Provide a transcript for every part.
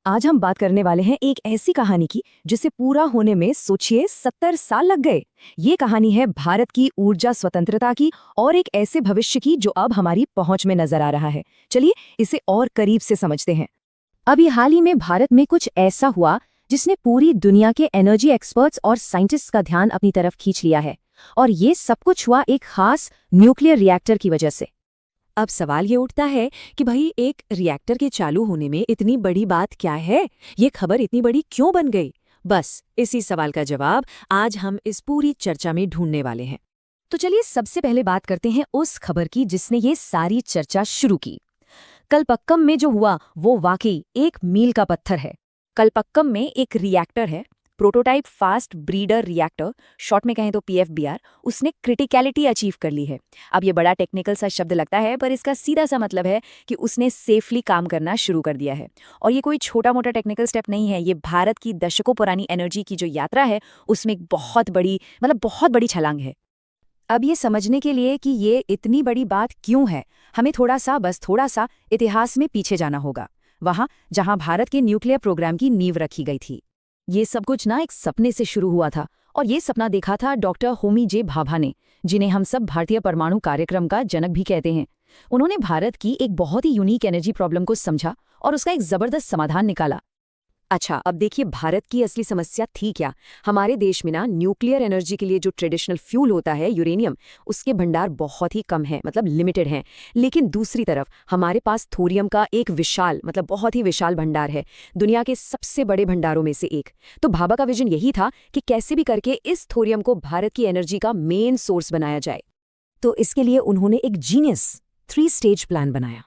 आज हम बात करने वाले हैं एक ऐसी कहानी की जिसे पूरा होने में सोचिए 70 साल लग गए। ये कहानी है भारत की ऊर्जा स्वतंत्रता की और एक ऐसे भविष्य की जो अब हमारी पहुंच में नजर आ रहा है। चलिए इसे और करीब से समझते हैं। अभी हाल ही में भारत में कुछ ऐसा हुआ जिसने पूरी दुनिया के एनर्जी एक्सपर्ट्स और साइंटिस्ट्स का ध्यान अपनी तरफ खींच लिया है, और ये सब कुछ हुआ एक खास न्यूक्लियर रिएक्टर की वजह से। अब सवाल ये उठता है कि भाई एक रिएक्टर के चालू होने में इतनी बड़ी बात क्या है, ये खबर इतनी बड़ी क्यों बन गई? बस इसी सवाल का जवाब आज हम इस पूरी चर्चा में ढूंढने वाले हैं। तो चलिए सबसे पहले बात करते हैं उस खबर की जिसने ये सारी चर्चा शुरू की। कलपक्कम में जो हुआ वो वाकई एक मील का पत्थर है। कलपक्कम में एक रिएक्टर है, prototype fast breeder reactor, short में कहें तो पीएफबीआर, उसने क्रिटिकलिटी अचीव कर ली है। अब ये बड़ा टेक्निकल सा शब्द लगता है, पर इसका सीधा सा मतलब है कि उसने सेफली काम करना शुरू कर दिया है। और ये कोई छोटा मोटा टेक्निकल स्टेप नहीं है, ये भारत की दशकों पुरानी एनर्जी की जो यात्रा है उसमें एक बहुत बड़ी छलांग है। अब ये समझने के लिए कि ये इतनी बड़ी बात क्यों है, हमें बस थोड़ा सा इतिहास में पीछे जाना होगा, वहाँ जहाँ भारत के न्यूक्लियर प्रोग्राम की नींव रखी गई थी। ये सब कुछ ना एक सपने से शुरू हुआ था, और ये सपना देखा था डॉक्टर होमी जे भाभा ने, जिन्हें हम सब भारतीय परमाणु कार्यक्रम का जनक भी कहते हैं। उन्होंने भारत की एक बहुत ही यूनिक एनर्जी प्रॉब्लम को समझा और उसका एक जबरदस्त समाधान निकाला। अच्छा, अब देखिए भारत की असली समस्या थी क्या। हमारे देश में ना न्यूक्लियर एनर्जी के लिए जो ट्रेडिशनल फ्यूल होता है यूरेनियम, उसके भंडार बहुत ही कम है, मतलब लिमिटेड हैं। लेकिन दूसरी तरफ हमारे पास थोरियम का एक बहुत ही विशाल भंडार है, दुनिया के सबसे बड़े भंडारों में से एक। तो भाभा का विजन यही था कि कैसे भी करके इस थोरियम को भारत की एनर्जी का मेन सोर्स बनाया जाए। तो इसके लिए उन्होंने एक जीनियस 3 स्टेज प्लान बनाया।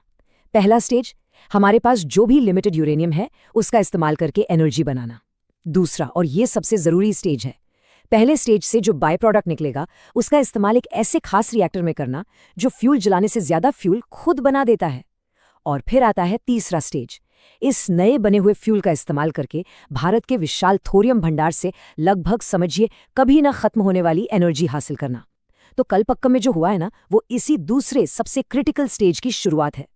पहला स्टेज, हमारे पास जो भी लिमिटेड यूरेनियम है उसका इस्तेमाल करके एनर्जी बनाना। दूसरा, और ये सबसे जरूरी स्टेज है, पहले स्टेज से जो बाय प्रोडक्ट निकलेगा उसका इस्तेमाल एक ऐसे खास रिएक्टर में करना जो फ्यूल जलाने से ज्यादा फ्यूल खुद बना देता है। और फिर आता है तीसरा स्टेज, इस नए बने हुए फ्यूल का इस्तेमाल करके भारत के विशाल थोरियम भंडार से लगभग समझिए कभी न खत्म होने वाली एनर्जी हासिल करना। तो कलपक्कम में जो हुआ है ना, वो इसी दूसरे सबसे क्रिटिकल स्टेज की शुरुआत है।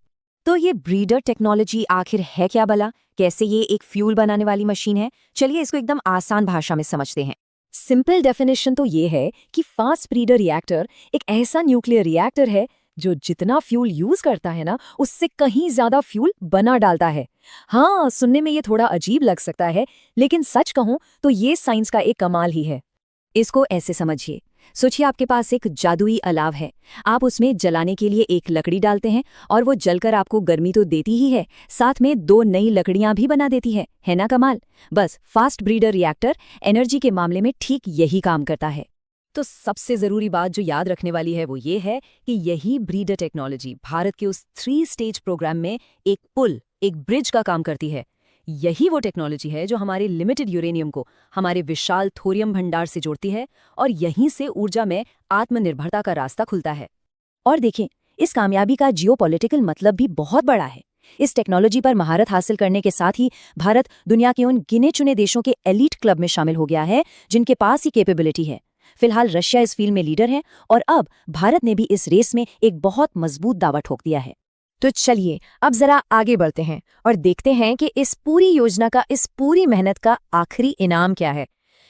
तो ये ब्रीडर टेक्नोलॉजी आखिर है क्या भला? कैसे ये एक फ्यूल बनाने वाली मशीन है? चलिए इसको एकदम आसान भाषा में समझते हैं। सिंपल डेफिनेशन तो ये है कि फास्ट ब्रीडर रिएक्टर एक ऐसा न्यूक्लियर रिएक्टर है जो जितना फ्यूल यूज करता है ना, उससे कहीं ज्यादा फ्यूल बना डालता है। हाँ, सुनने में ये थोड़ा अजीब लग सकता है, लेकिन सच कहूं तो ये साइंस का एक कमाल ही है। इसको ऐसे समझिए, सोचिए आपके पास एक जादुई अलाव है, आप उसमें जलाने के लिए एक लकड़ी डालते हैं और वो जलकर आपको गर्मी तो देती ही है, साथ में 2 नई लकड़ियां भी बना देती है ना कमाल? बस फास्ट ब्रीडर रिएक्टर एनर्जी के मामले में ठीक यही काम करता है। तो सबसे जरूरी बात जो याद रखने वाली है वो ये है कि यही ब्रीडर टेक्नोलॉजी भारत के उस 3 स्टेज प्रोग्राम में एक ब्रिज का काम करती है। यही वो टेक्नोलॉजी है जो हमारे लिमिटेड यूरेनियम को हमारे विशाल थोरियम भंडार से जोड़ती है, और यहीं से ऊर्जा में आत्मनिर्भरता का रास्ता खुलता है। और देखें, इस कामयाबी का जियोपॉलिटिकल मतलब भी बहुत बड़ा है। इस टेक्नोलॉजी पर महारत हासिल करने के साथ ही भारत दुनिया के उन गिने चुने देशों के एलीट क्लब में शामिल हो गया है जिनके पास ही कैपेबिलिटी है। फिलहाल रशिया इस फील्ड में लीडर है, और अब भारत ने भी इस रेस में एक बहुत मजबूत दावा ठोक दिया है। तो चलिए अब जरा आगे बढ़ते हैं और देखते हैं कि इस पूरी योजना का, इस पूरी मेहनत का आखिरी इनाम क्या है।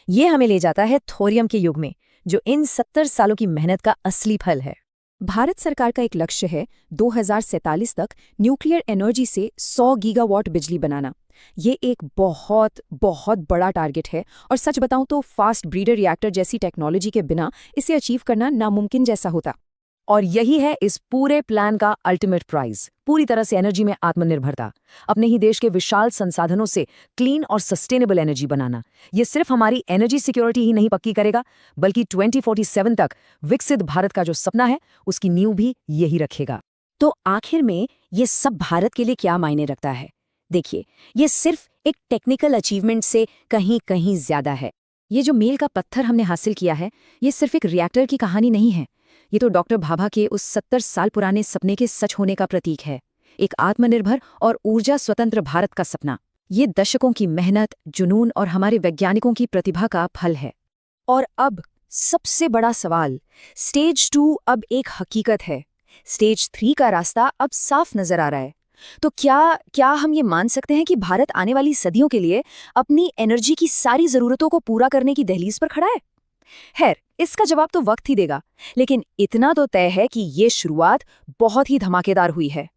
ये हमें ले जाता है थोरियम के युग में, जो इन 70 सालों की मेहनत का असली फल है। भारत सरकार का एक लक्ष्य है 2047 तक न्यूक्लियर एनर्जी से 100 गीगावाट बिजली बनाना। ये एक बहुत बड़ा टारगेट है, और सच बताऊं तो फास्ट ब्रीडर रिएक्टर जैसी टेक्नोलॉजी के बिना इसे अचीव करना नामुमकिन जैसा होता। और यही है इस पूरे प्लान का अल्टीमेट प्राइज, पूरी तरह से एनर्जी में आत्मनिर्भरता, अपने ही देश के विशाल संसाधनों से क्लीन और सस्टेनेबल एनर्जी बनाना। ये सिर्फ हमारी एनर्जी सिक्योरिटी ही नहीं पक्की करेगा, बल्कि 2047 तक विकसित भारत का जो सपना है उसकी नींव भी यही रखेगा। तो आखिर में ये सब भारत के लिए क्या मायने रखता है? देखिए, ये सिर्फ एक टेक्निकल अचीवमेंट से कहीं ज्यादा है। ये जो मील का पत्थर हमने हासिल किया है, ये सिर्फ एक रिएक्टर की कहानी नहीं है। ये तो डॉक्टर भाभा के उस 70 साल पुराने सपने के सच होने का प्रतीक है, एक आत्मनिर्भर और ऊर्जा स्वतंत्र भारत का सपना। ये दशकों की मेहनत, जुनून और हमारे वैज्ञानिकों की प्रतिभा का फल है। और अब सबसे बड़ा सवाल, स्टेज 2 अब एक हकीकत है। स्टेज 3 का रास्ता अब साफ नजर आ रहा है। तो क्या क्या हम ये मान सकते हैं कि भारत आने वाली सदियों के लिए अपनी एनर्जी की सारी जरूरतों को पूरा करने की दहलीज पर खड़ा है? खैर, इसका जवाब तो वक्त ही देगा, लेकिन इतना तो तय है कि ये शुरुआत बहुत ही धमाकेदार हुई है।